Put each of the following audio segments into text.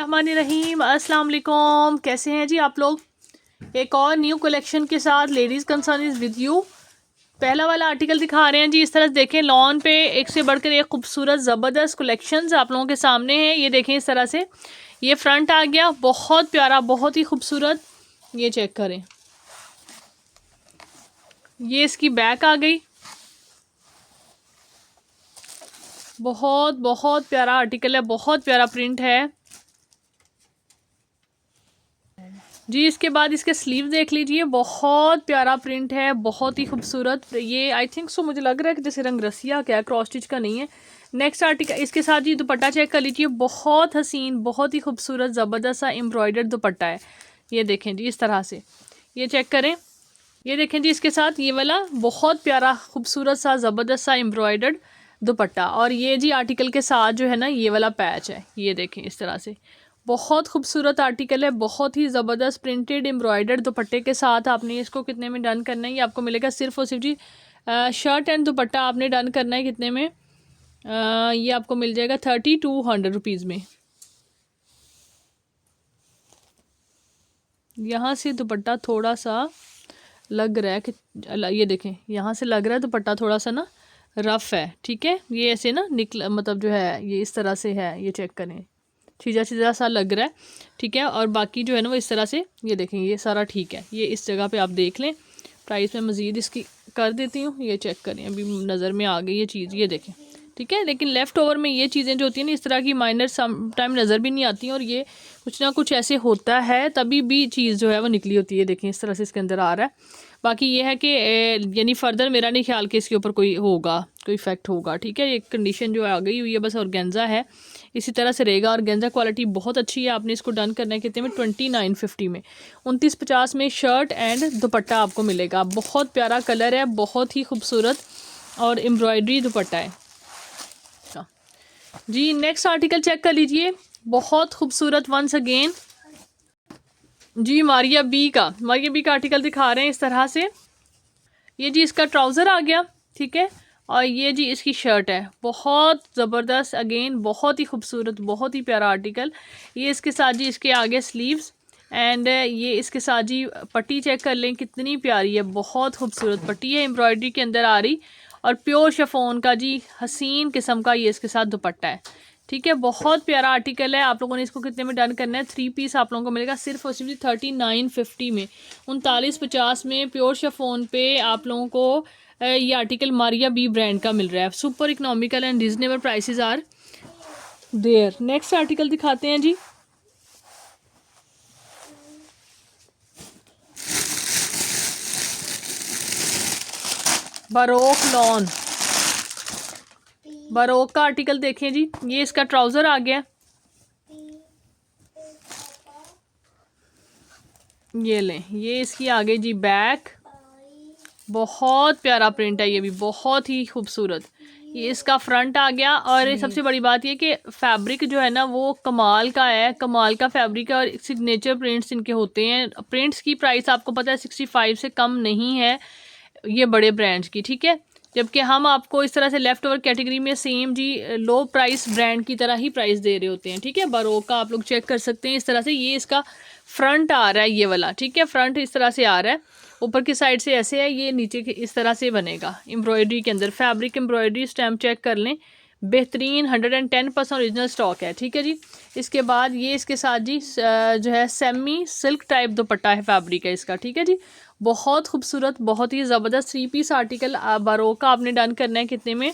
रहमानिर्रहीम। अस्सलाम वालेकुम, कैसे हैं जी आप लोग। एक और न्यू कलेक्शन के साथ ladies concern is with you. पहला वाला आर्टिकल दिखा रहे हैं जी। इस तरह देखें, लॉन पे एक से बढ़कर एक खूबसूरत ज़बरदस्त कलेक्शंस आप लोगों के सामने हैं। ये देखें, इस तरह से ये फ्रंट आ गया, बहुत प्यारा, बहुत ही खूबसूरत। ये चेक करें, ये इसकी बैक आ गई। बहुत बहुत प्यारा आर्टिकल है, बहुत प्यारा प्रिंट है जी। इसके बाद इसके स्लीव देख लीजिए, बहुत प्यारा प्रिंट है, बहुत ही खूबसूरत। ये आई थिंक सो मुझे लग रहा है कि जैसे रंग रसिया क्या, क्रॉस स्टिच का नहीं है। नेक्स्ट आर्टिकल इसके साथ जी दुपट्टा चेक कर लीजिए, बहुत हसीन, बहुत ही खूबसूरत ज़बरदस्त सा एम्ब्रॉयडर्ड दुपट्टा है। ये देखें जी, इस तरह से ये चेक करें। ये देखें जी, इसके साथ ये वाला बहुत प्यारा खूबसूरत सा ज़बरदस्त सा एम्ब्रॉयडर्ड दुपट्टा। और ये जी आर्टिकल के साथ जो है ना, ये वाला पैच है। ये देखें, इस तरह से बहुत खूबसूरत आर्टिकल है, बहुत ही ज़बरदस्त प्रिंटेड एम्ब्रॉयडर्ड दुपट्टे के साथ। आपने इसको कितने में डन करना है, ये आपको मिलेगा सिर्फ और सिर्फ जी शर्ट एंड दुपट्टा आपने डन करना है कितने में, ये आपको मिल जाएगा 3200 रुपीज़ में। यहाँ से दुपट्टा थोड़ा सा लग रहा है कि ये देखें, यहाँ से लग रहा है दुपट्टा थोड़ा सा ना रफ़ है, ठीक है। ये ऐसे ना निकल, मतलब जो है ये इस तरह से है। ये चेक करें, सीधा सीधा सा लग रहा है, ठीक है। और बाकी जो है ना वो इस तरह से, ये देखें, ये सारा ठीक है। ये इस जगह पे आप देख लें। प्राइस में मज़ीद इसकी कर देती हूँ। ये चेक करें, अभी नज़र में आ गई ये चीज़, ये देखें, ठीक है। लेकिन लेफ़्ट ओवर में ये चीज़ें जो होती हैं ना, इस तरह की माइनर सम टाइम नज़र भी नहीं आती हैं, और ये कुछ ना कुछ ऐसे होता है तभी भी चीज़ जो है वो निकली होती है। देखें, इस तरह से इसके अंदर आ रहा है। बाकी ये है कि यानी फ़र्दर मेरा नहीं ख्याल कि इसके ऊपर कोई होगा, कोई इफेक्ट होगा, ठीक है। ये कंडीशन जो आ गई हुई है बस, ऑर्गेन्जा है, इसी तरह से रहेगा। ऑर्गेन्जा क्वालिटी बहुत अच्छी है। आपने इसको डन करना है कितने में, 2950 में। 2950 में शर्ट एंड दुपट्टा आपको मिलेगा। बहुत प्यारा कलर है, बहुत ही खूबसूरत और एम्ब्रॉयडरी दुपट्टा है जी। नेक्स्ट आर्टिकल चेक कर लीजिए, बहुत खूबसूरत वंस अगेन जी। मारिया बी का आर्टिकल दिखा रहे हैं इस तरह से। ये जी इसका ट्राउज़र आ गया, ठीक है। और ये जी इसकी शर्ट है, बहुत ज़बरदस्त अगेन, बहुत ही खूबसूरत, बहुत ही प्यारा आर्टिकल। ये इसके साथ जी इसके आगे स्लीव्स एंड ये इसके साथ जी पट्टी चेक कर लें कितनी प्यारी है, बहुत खूबसूरत पट्टी है, एम्ब्रॉयडरी के अंदर आ रही। और प्योर शिफॉन का जी हसीन किस्म का ये इसके साथ दुपट्टा है, ठीक है। बहुत प्यारा आर्टिकल है। आप लोगों ने इसको कितने में डन करना है, 3 पीस आप लोगों को मिलेगा सिर्फ और सिर्फ 3950 में। 3950 में प्योर शिफॉन पे आप लोगों को ये आर्टिकल मारिया बी ब्रांड का मिल रहा है। Super economical and reasonable prices are there. Next article दिखाते हैं जी। बरोक का आर्टिकल देखें जी। ये इसका ट्राउज़र आ गया, ये लें, ये इसकी आ गई जी बैक। बहुत प्यारा प्रिंट है, ये भी बहुत ही खूबसूरत। ये इसका फ्रंट आ गया। और सबसे बड़ी बात ये कि फैब्रिक जो है ना वो कमाल का है, कमाल का फैब्रिक है। और सिग्नेचर प्रिंट्स इनके होते हैं। प्रिंट्स की प्राइस आपको पता है 65 से कम नहीं है ये बड़े ब्रांड्स की, ठीक है। जबकि हम आपको इस तरह से लेफ्ट ओवर कैटेगरी में सेम जी लो प्राइस ब्रांड की तरह ही प्राइस दे रहे होते हैं, ठीक है। बरोक का आप लोग चेक कर सकते हैं इस तरह से। ये इसका फ्रंट आ रहा है, ये वाला, ठीक है। फ्रंट इस तरह से आ रहा है, ऊपर की साइड से ऐसे है, ये नीचे के इस तरह से बनेगा एम्ब्रॉयडरी के अंदर। फैब्रिक एम्ब्रॉयडरी स्टैम्प चेक कर लें, बेहतरीन 110% ओरिजिनल स्टॉक है, ठीक है जी। इसके बाद ये इसके साथ जी जो है सेमी सिल्क टाइप दुपट्टा है, फैब्रिक है इसका, ठीक है जी। बहुत खूबसूरत, बहुत ही ज़बरदस्त 3 पीस आर्टिकल बरोक का आपने डन करना है कितने में,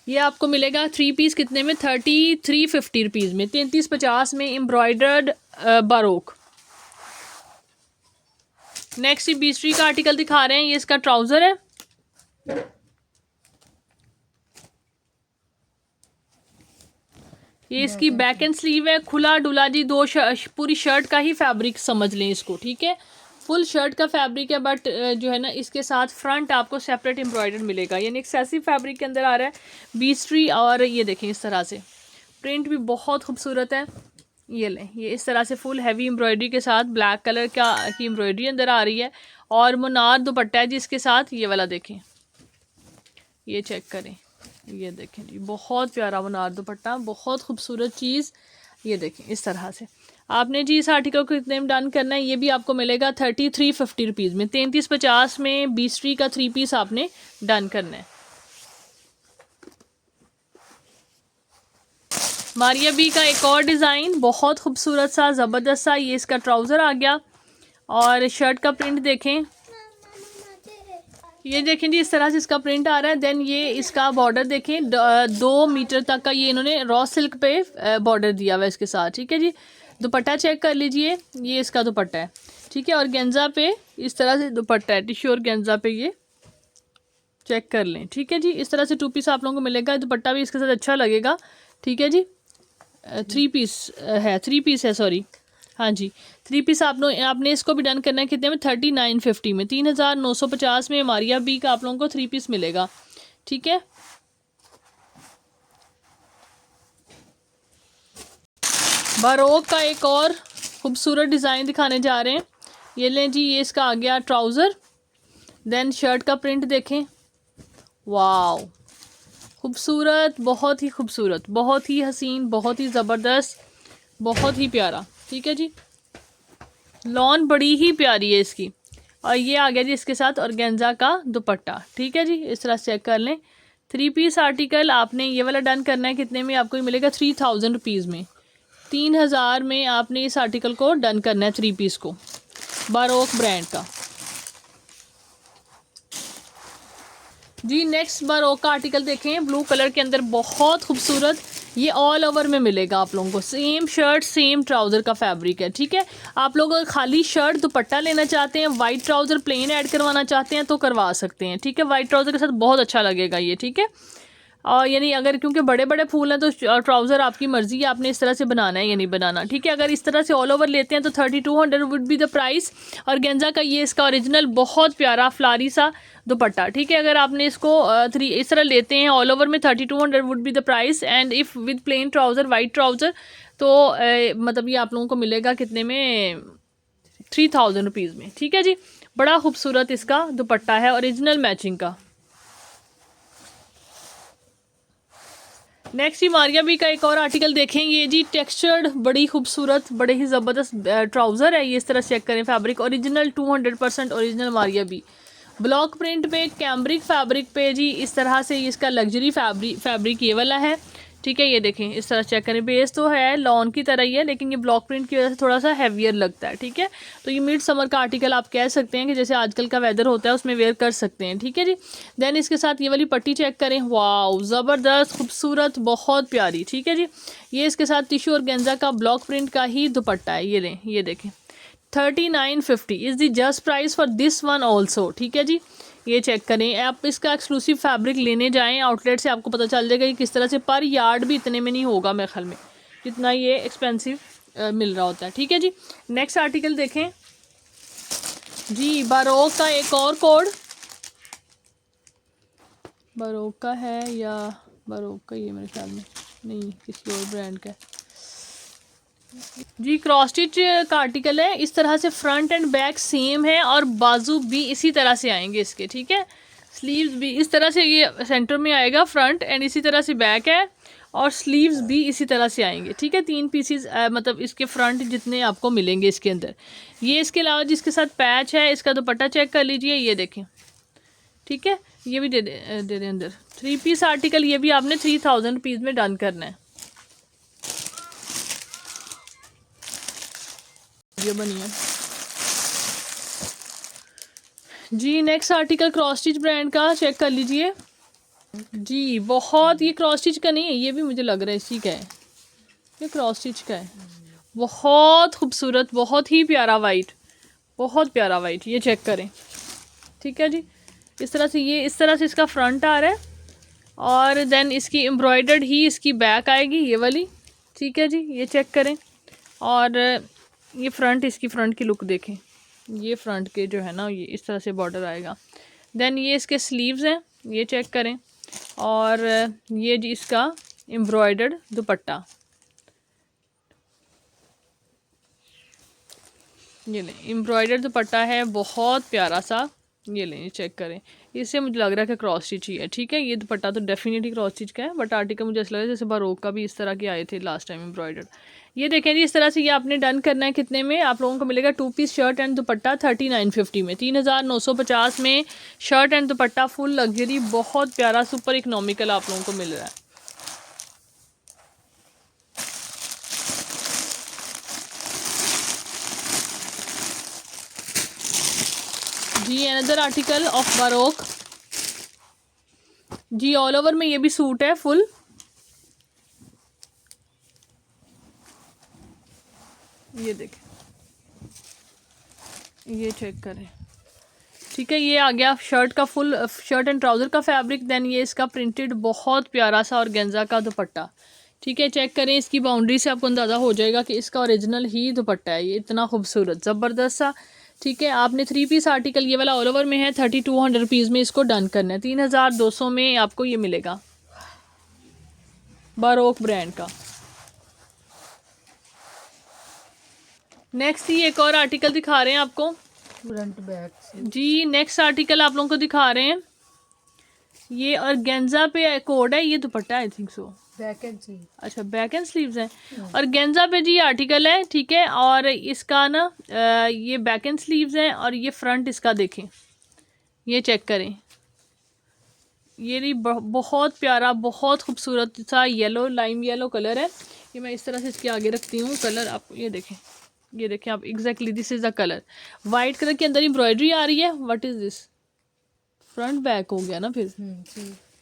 ये आपको मिलेगा 3 पीस कितने में, 3350 रुपीज़ में, 3350 में एम्ब्रॉयडर्ड बरोक। नेक्स्ट बीस्ट्री का आर्टिकल दिखा रहे हैं। ये इसका ट्राउज़र है, ये इसकी बैक एंड स्लीव है, खुला डुला जी। पूरी शर्ट का ही फैब्रिक समझ लें इसको, ठीक है। फुल शर्ट का फैब्रिक है, बट जो है ना इसके साथ फ्रंट आपको सेपरेट एम्ब्रॉयडर मिलेगा, यानी एक्सेसिव फैब्रिक के अंदर आ रहा है बीस्ट्री। और ये देखें इस तरह से प्रिंट भी बहुत खूबसूरत है। ये लें, ये इस तरह से फुल हैवी एम्ब्रॉयडरी के साथ ब्लैक कलर की एम्ब्रॉयडरी अंदर आ रही है। और मुनार दुपट्टा है जिसके साथ, ये वाला देखें, ये चेक करें, ये देखें जी, बहुत प्यारा मुनार दुपट्टा, बहुत खूबसूरत चीज़। ये देखें इस तरह से। आपने जी इस आर्टिकल को कितने में डन करना है, ये भी आपको मिलेगा 3350 रुपीज़ में। 3350 में 20 का 3 पीस आपने डन करना है। मारिया बी का एक और डिज़ाइन बहुत खूबसूरत सा, ज़बरदस्त सा। ये इसका ट्राउज़र आ गया और शर्ट का प्रिंट देखें, ये देखें जी इस तरह से इसका प्रिंट आ रहा है। देन ये इसका बॉर्डर देखें, 2 मीटर तक का ये इन्होंने रॉ सिल्क पे बॉर्डर दिया हुआ है इसके साथ, ठीक है जी। दुपट्टा चेक कर लीजिए, ये इसका दुपट्टा है, ठीक है। और गेंजा पे इस तरह से दुपट्टा है, टिश्यू और गेंजा पे ये चेक कर लें, ठीक है जी। इस तरह से 2 पीस आप लोगों को मिलेगा, दुपट्टा भी इसके साथ अच्छा लगेगा, ठीक है जी। 3 पीस है सॉरी, हाँ जी 3 पीस आपने इसको भी डन करना है कितने में, 3950 में। 3950 में मारिया बी का आप लोगों को 3 पीस मिलेगा, ठीक है। बारोक का एक और खूबसूरत डिज़ाइन दिखाने जा रहे हैं। ये लें जी, ये इसका आ गया ट्राउज़र। देन शर्ट का प्रिंट देखें, वाओ खूबसूरत, बहुत ही खूबसूरत, बहुत ही हसीन, बहुत ही ज़बरदस्त, बहुत ही प्यारा, ठीक है जी। लॉन बड़ी ही प्यारी है इसकी। और ये आ गया जी इसके साथ ऑर्गेन्जा का दुपट्टा, ठीक है जी। इस तरह से चेक कर लें। 3 पीस आर्टिकल आपने ये वाला डन करना है कितने में, आपको ये मिलेगा 3000 रुपीज़ में। 3000 में आपने इस आर्टिकल को डन करना है 3 पीस को, बारोक ब्रांड का जी। नेक्स्ट बारोक का आर्टिकल देखें, ब्लू कलर के अंदर बहुत खूबसूरत। ये ऑल ओवर में मिलेगा आप लोगों को, सेम शर्ट सेम ट्राउज़र का फैब्रिक है, ठीक है। आप लोग अगर खाली शर्ट दुपट्टा लेना चाहते हैं, वाइट ट्राउज़र प्लेन ऐड करवाना चाहते हैं तो करवा सकते हैं, ठीक है। वाइट ट्राउज़र के साथ बहुत अच्छा लगेगा ये, ठीक है। और यानी अगर क्योंकि बड़े बड़े फूल हैं तो ट्राउज़र आपकी मर्ज़ी है, आपने इस तरह से बनाना है या नहीं बनाना, ठीक है। अगर इस तरह से ऑल ओवर लेते हैं तो 3200 वुड बी द प्राइस। और गेंजा का ये इसका ओरिजिनल बहुत प्यारा फ्लारी सा दुपट्टा, ठीक है। अगर आपने इसको इस तरह लेते हैं ऑल ओवर में 3200 would be the price. And if with plane trouser white trouser तो मतलब ये आप लोगों को मिलेगा कितने में, 3000 रुपीज़ में, ठीक है जी। बड़ा खूबसूरत इसका दुपट्टा है ओरिजिनल मैचिंग का। नेक्स्ट ही मारिया बी का एक और आर्टिकल देखें, ये जी टेक्सचर्ड बड़ी खूबसूरत, बड़े ही ज़बरदस्त ट्राउज़र है। ये इस तरह चेक करें, fabric original 200% original Maria B, block print पे कैम्ब्रिक फैब्रिक पे जी। इस तरह से इसका लग्जरी फैब्रिक ये वाला है, ठीक है। ये देखें इस तरह चेक करें, बेस तो है लॉन की तरह ही है लेकिन ये ब्लॉक प्रिंट की वजह से थोड़ा सा हैवियर लगता है, ठीक है। तो ये मिड समर का आर्टिकल आप कह सकते हैं कि जैसे आजकल का वेदर होता है उसमें वेयर कर सकते हैं, ठीक है जी। देन इसके साथ ये वाली पट्टी चेक करें, वाओ ज़बरदस्त खूबसूरत, बहुत प्यारी, ठीक है जी। ये इसके साथ टिश्यू और गेंजा का ब्लॉक प्रिंट का ही दुपट्टा है। ये लें, ये देखें 3950 is the just price for this one also, ठीक है जी। ये चेक करें, आप इसका एक्सक्लूसिव फैब्रिक लेने जाएं आउटलेट से, आपको पता चल जाएगा कि किस तरह से पर यार्ड भी इतने में नहीं होगा मेरे ख्याल में, जितना ये एक्सपेंसिव मिल रहा होता है, ठीक है जी। नेक्स्ट आर्टिकल देखें जी, बारोक का एक और कोड, बारोक का है या बारोक का, ये मेरे ख्याल में नहीं, किसी और ब्रांड का है जी। क्रॉस स्टिच का आर्टिकल है, इस तरह से फ्रंट एंड बैक सेम है और बाजू भी इसी तरह से आएंगे इसके, ठीक है। स्लीव्स भी इस तरह से, ये सेंटर में आएगा फ्रंट एंड इसी तरह से बैक है, और स्लीव्स भी इसी तरह से आएंगे, ठीक है। 3 पीसीज मतलब इसके फ्रंट जितने आपको मिलेंगे इसके अंदर। ये इसके अलावा जिसके साथ पैच है, इसका दुपट्टा चेक कर लीजिए, ये देखें, ठीक है। ये भी दे दें अंदर। 3 पीस आर्टिकल ये भी आपने 3000 रुपीज़ में डन करना है। ये बनी है जी। Next article cross stitch brand का चेक कर लीजिए जी। बहुत, ये क्रॉस स्टिच का नहीं है, ये भी मुझे लग रहा है इसी का है, ये क्रॉस स्टिच का है। बहुत खूबसूरत, बहुत ही प्यारा वाइट, बहुत प्यारा वाइट, ये चेक करें, ठीक है जी। इस तरह से ये इस तरह से इसका फ्रंट आ रहा है और देन इसकी एम्ब्रॉयडर्ड ही इसकी बैक आएगी, ये वाली, ठीक है जी। ये चेक करें और ये फ्रंट, इसकी फ्रंट की लुक देखें, ये फ्रंट के जो है ना ये इस तरह से बॉर्डर आएगा। देन ये इसके स्लीव्स हैं, ये चेक करें, और ये जी इसका एम्ब्रॉयडर्ड दुपट्टा, ये लें एम्ब्रॉयडर्ड दुपट्टा है, बहुत प्यारा सा, ये लें, चेक करें। इससे मुझे लग रहा है कि क्रॉस स्टिच ही है, ठीक है। ये दुपट्टा तो डेफिनेटली क्रॉस स्टिच का है, बट आर्टिकल मुझे ऐसा लग रहा है जैसे बारोक का भी इस तरह के आए थे लास्ट टाइम एम्ब्रॉयडर्ड। ये देखें जी, इस तरह से ये आपने डन करना है। कितने में आप लोगों को मिलेगा? 2 पीस शर्ट एंड दुपट्टा 3950 में, 3950 में shirt and dupatta full luxury, बहुत प्यारा सुपर इकोनॉमिकल आप लोगों को मिल रहा है। जी अनदर आर्टिकल ऑफ बारोक जी, ऑल ओवर में ये भी सूट है फुल। ये देखें, ये चेक करें, ठीक है। ये आ गया शर्ट का फुल शर्ट एंड ट्राउज़र का फैब्रिक। देन ये इसका प्रिंटेड बहुत प्यारा सा ऑर्गेन्जा का दुपट्टा, ठीक है। चेक करें, इसकी बाउंड्री से आपको अंदाज़ा हो जाएगा कि इसका ओरिजिनल ही दुपट्टा है। ये इतना खूबसूरत ज़बरदस्त सा, ठीक है। आपने 3 पीस आर्टिकल ये वाला ऑल ओवर में है, 3200 रुपीज़ में इसको डन करना है। 3200 में आपको ये मिलेगा बारोक ब्रांड का। नेक्स्ट ही एक और आर्टिकल दिखा रहे हैं आपको फ्रंट बैक जी। नेक्स्ट आर्टिकल आप लोगों को दिखा रहे हैं, ये ऑर्गेन्जा पे कोड है, ये दुपट्टा I think so back and sleeve. अच्छा, बैक एंड स्लीव्स हैं। ऑर्गेन्जा पे जी आर्टिकल है, ठीक है। और इसका ना ये बैक एंड स्लीव्स हैं, और ये फ्रंट इसका देखें, ये चेक करें। ये बहुत प्यारा, बहुत खूबसूरत सा येलो, लाइम येलो कलर है। ये मैं इस तरह से इसके आगे रखती हूँ कलर, आप ये देखें, ये देखें आप, exactly this is the colour. White colour के अंदर एम्ब्रॉयडरी आ रही है। What is this? Front back हो गया ना फिर।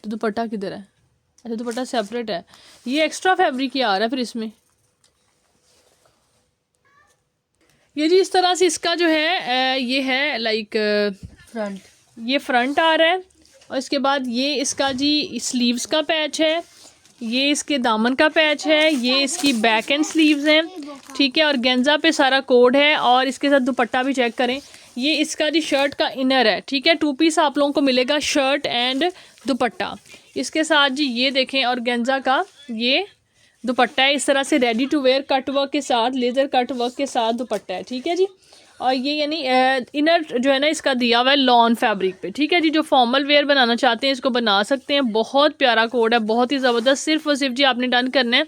तो दुपट्टा किधर है? अच्छा, दुपट्टा सेपरेट है। ये एक्स्ट्रा फैब्रिक ही आ रहा है फिर इसमें। ये जी इस तरह से इसका जो है ये है लाइक फ्रंट, ये फ्रंट आ रहा है, और इसके बाद ये इसका जी स्लीव्स का पैच है, ये इसके दामन का पैच है, ये इसकी बैक एंड स्लीव्स हैं, ठीक है। और गेंजा पे सारा कोड है, और इसके साथ दुपट्टा भी चेक करें। ये इसका जी शर्ट का इनर है, ठीक है। 2 पीस आप लोगों को मिलेगा शर्ट एंड दुपट्टा इसके साथ जी। ये देखें, और गेंजा का ये दुपट्टा है, इस तरह से ready to wear cut work के साथ, लेज़र कट वर्क के साथ दुपट्टा है, ठीक है जी। और ये यानी इनर जो है ना इसका दिया हुआ है लॉन फैब्रिक पे, ठीक है जी। जो फॉर्मल वेयर बनाना चाहते हैं इसको बना सकते हैं। बहुत प्यारा कोड है, बहुत ही ज़बरदस्त। सिर्फ और सिर्फ जी आपने डन करना है,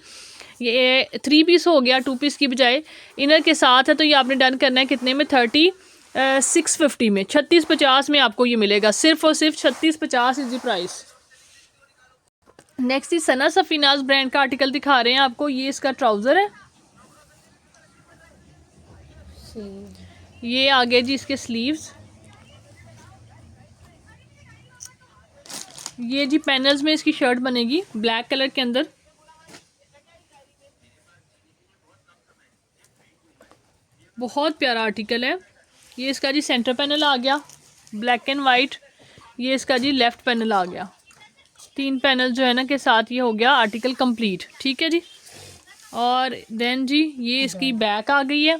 ये 3 पीस हो गया 2 पीस की बजाय, इनर के साथ है, तो ये आपने डन करना है कितने में? 3650 में, 3650 में आपको ये मिलेगा। सिर्फ और सिर्फ 3650 is the price. Next he Sana Safinaz brand का आर्टिकल दिखा रहे हैं आपको। ये इसका ट्राउज़र है, ये आगे जी इसके स्लीव्स, ये जी पैनल्स में इसकी शर्ट बनेगी ब्लैक कलर के अंदर। बहुत प्यारा आर्टिकल है। ये इसका जी सेंटर पैनल आ गया ब्लैक एंड वाइट, ये इसका जी लेफ्ट पैनल आ गया। 3 पैनल जो है ना के साथ ये हो गया आर्टिकल कंप्लीट, ठीक है जी। और देन जी ये इसकी बैक आ गई है,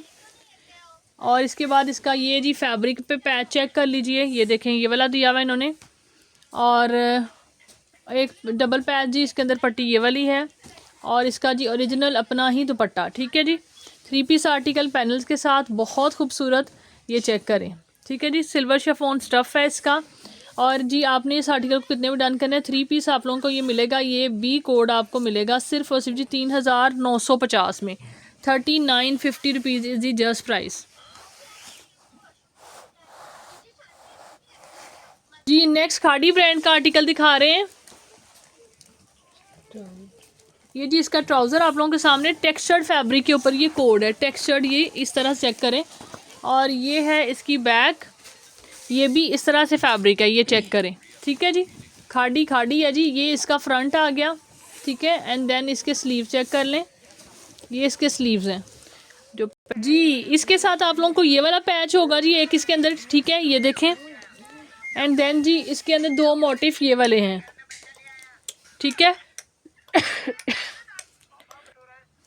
और इसके बाद इसका ये जी फैब्रिक पे पैच चेक कर लीजिए। ये देखें, ये वाला दिया हुआ है इन्होंने, और एक डबल पैच जी इसके अंदर पट्टी ये वाली है, और इसका जी ओरिजिनल अपना ही दुपट्टा, ठीक है जी। 3 पीस आर्टिकल पैनल्स के साथ, बहुत खूबसूरत। ये चेक करें, ठीक है जी। सिल्वर शिफॉन स्टफ़ है इसका। और जी आपने इस आर्टिकल को कितने में डन करना है? 3 पीस आप लोगों को ये मिलेगा, ये बी कोड आपको मिलेगा सिर्फ और सिर्फ जी 3950 में, 3950 rupees is the just price जी। नेक्स्ट खाड़ी ब्रांड का आर्टिकल दिखा रहे हैं। ये जी इसका ट्राउज़र आप लोगों के सामने, टेक्सचर्ड फैब्रिक के ऊपर ये कोड है, टेक्सचर्ड, ये इस तरह से चेक करें। और ये है इसकी बैक, ये भी इस तरह से फैब्रिक है, ये चेक करें, ठीक है जी। खाड़ी खाड़ी है जी। ये इसका फ्रंट आ गया, ठीक है। एंड देन इसके स्लीव चेक कर लें, ये इसके स्लीव्स हैं जो जी। इसके साथ आप लोगों को ये वाला पैच होगा जी एक इसके अंदर, ठीक है, ये देखें। एंड देन जी इसके अंदर 2 मोटिफ ये वाले हैं, ठीक है।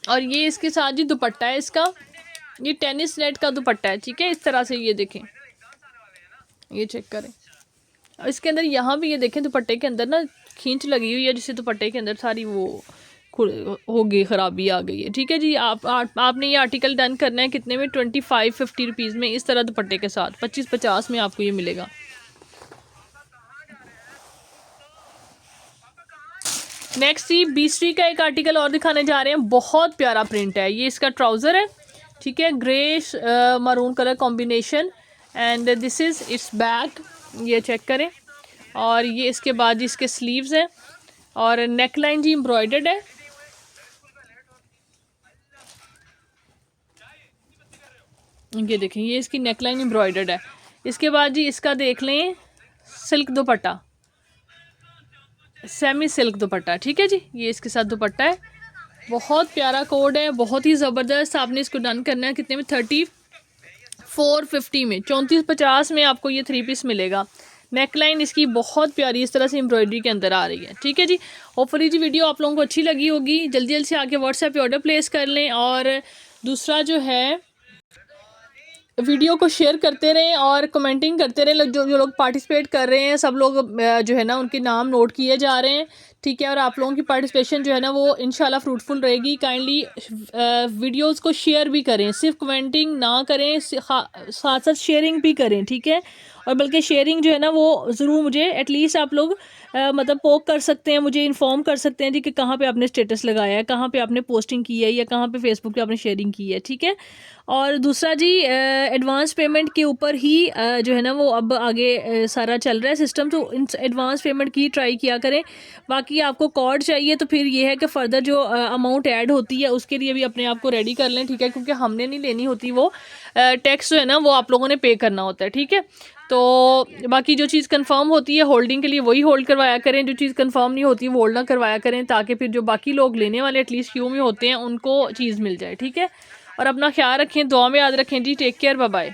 और ये इसके साथ जी दुपट्टा है इसका, ये टेनिस नेट का दुपट्टा है, ठीक है। इस तरह से ये देखें, ये चेक करें। और इसके अंदर यहाँ भी ये देखें, दुपट्टे के अंदर ना खींच लगी हुई है, जिससे दुपट्टे के अंदर सारी वो हो गई, ख़राबी आ गई है, ठीक है जी। आपने ये आर्टिकल डन करना है कितने में? 2550 रुपीज़ में, इस तरह दुपट्टे के साथ 2550 में आपको ये मिलेगा। नेक्स्ट जी बीस्ट्री का एक आर्टिकल और दिखाने जा रहे हैं, बहुत प्यारा प्रिंट है। ये इसका ट्राउज़र है, ठीक है, grey maroon colour combination, and this is it's back, ये चेक करें। और ये इसके बाद जी इसके स्लीव्स हैं और नेक लाइन जी एम्ब्रॉयडर्ड है। ये देखें, ये इसकी नेक लाइन एम्ब्रॉयडर्ड है। इसके बाद जी इसका देख लें सिल्क दुपट्टा, सेमी सिल्क दुपट्टा, ठीक है जी, ये इसके साथ दुपट्टा है। बहुत प्यारा कोड है, बहुत ही ज़बरदस्त। आपने इसको डन करना है कितने में, 3450 में, 3450 में आपको ये 3 पीस मिलेगा। नेक लाइन इसकी बहुत प्यारी इस तरह से एम्ब्रॉयडरी के अंदर आ रही है, ठीक है जी। होपफुली जी वीडियो आप लोगों को अच्छी लगी होगी। जल्दी जल्दी से आके व्हाट्सएप पे ऑर्डर प्लेस कर लें। और दूसरा जो है, वीडियो को शेयर करते रहें और कमेंटिंग करते रहें। जो लोग पार्टिसिपेट कर रहे हैं सब लोग जो है ना उनके नाम नोट किए जा रहे हैं, ठीक है। और आप लोगों की पार्टिसिपेशन जो है ना वो इंशाल्लाह फ्रूटफुल रहेगी। काइंडली वीडियोस को शेयर भी करें, सिर्फ कमेंटिंग ना करें, साथ साथ शेयरिंग भी करें, ठीक है। और बल्कि शेयरिंग जो है ना वो ज़रूर मुझे एटलीस्ट आप लोग मतलब पोक कर सकते हैं, मुझे इन्फॉर्म कर सकते हैं जी कि कहाँ पे आपने स्टेटस लगाया है, कहाँ पे आपने पोस्टिंग की है, या कहाँ पे फेसबुक पे आपने शेयरिंग की है, ठीक है। और दूसरा जी एडवांस पेमेंट के ऊपर ही जो है ना वो अब आगे सारा चल रहा है सिस्टम, तो इन एडवांस पेमेंट की ट्राई किया करें। बाकी आपको कॉर्ड चाहिए तो फिर ये है कि फ़र्दर जो अमाउंट ऐड होती है उसके लिए भी अपने आप को रेडी कर लें, ठीक है, क्योंकि हमने नहीं लेनी होती, वो टैक्स जो है ना वो आप लोगों ने पे करना होता है, ठीक है। तो बाकी जो चीज़ कंफर्म होती है होल्डिंग के लिए वही होल्ड करवाया करें, जो चीज़ कंफर्म नहीं होती वो होल्ड ना करवाया करें, ताकि फिर जो बाकी लोग लेने वाले एटलीस्ट क्यू में होते हैं उनको चीज़ मिल जाए, ठीक है। और अपना ख्याल रखें, दुआ में याद रखें जी। Take care, bye bye.